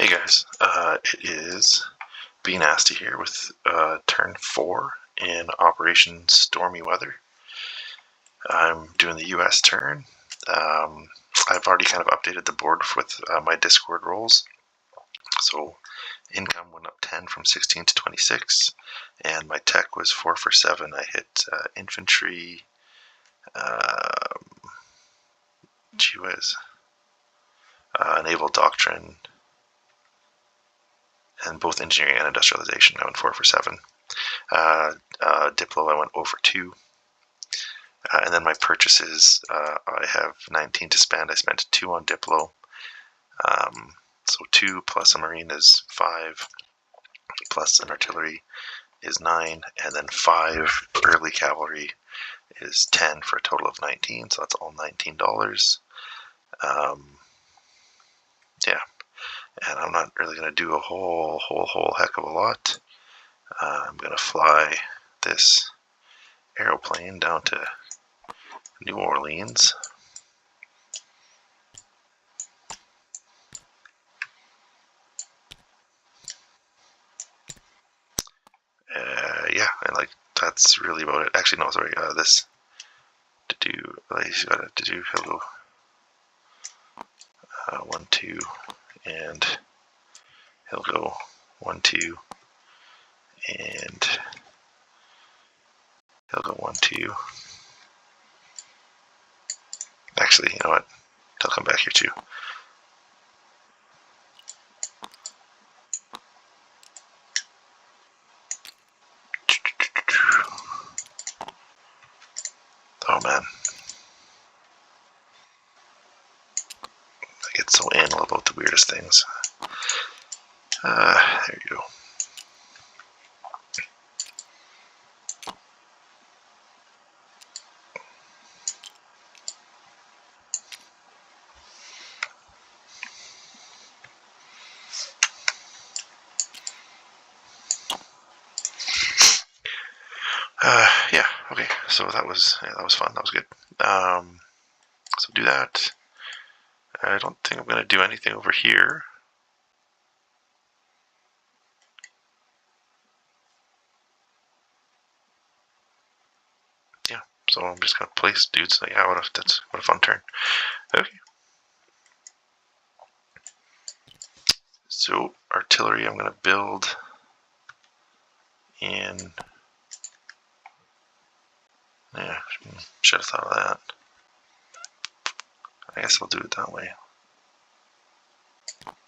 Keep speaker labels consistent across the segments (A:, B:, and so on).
A: Hey guys, it is Be Nasty here with turn 4 in Operation Stormy Weather. I'm doing the US turn. I've already kind of updated the board with my Discord rolls. So income went up 10 from 16 to 26, and my tech was 4 for 7. I hit infantry, naval doctrine, and both engineering and industrialization. I went 4 for 7. Diplo, I went 0 for 2. And then my purchases, I have 19 to spend. I spent 2 on Diplo. So 2 plus a marine is 5, plus an artillery is 9, and then 5 early cavalry is 10 for a total of 19. So that's all $19. Yeah, and I'm not really going to do a whole heck of a lot. I'm going to fly this aeroplane down to New Orleans. Yeah, and like that's really about it. Actually, no, sorry. This to do. He's got to do. He'll go 1, 2, and he'll go 1, 2, and he'll go 1, 2. Actually, you know what? He'll come back here too. Oh man, I get so anal about the weirdest things. There you go. Yeah, okay, so that was fun, that was good. So do that. I don't think I'm going to do anything over here. Yeah, so I'm just going to place dudes. Like, yeah, what a fun turn. Okay. So artillery I'm going to build in. Yeah, should have thought of that. I guess I'll do it that way.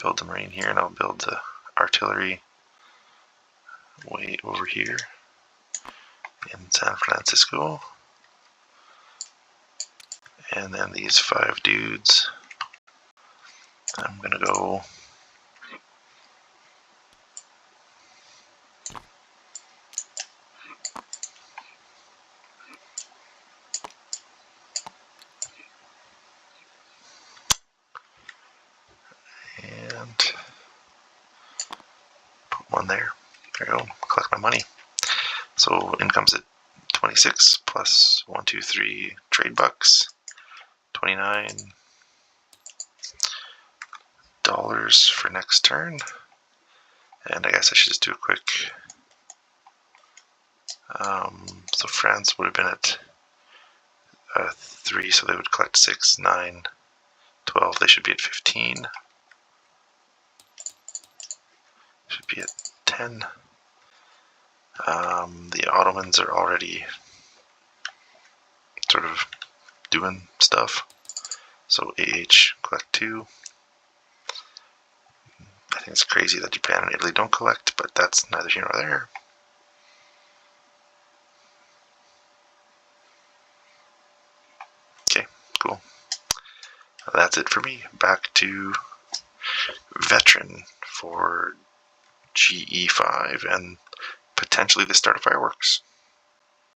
A: Build the marine here, and I'll build the artillery way over here in San Francisco. And then these 5 dudes, I'm gonna go and put 1 there. There you go, collect my money. So income's at 26 plus 1, 2, 3 trade bucks, $29 for next turn. And I guess I should just do a quick. So France would have been at 3, so they would collect 6, 9, 12. They should be at 15. Should be at 10. The Ottomans are already sort of doing stuff. So AH collect 2. I think it's crazy that Japan and Italy don't collect, but that's neither here nor there. Okay, cool. That's it for me. Back to veteran for GE5 and potentially the start of fireworks.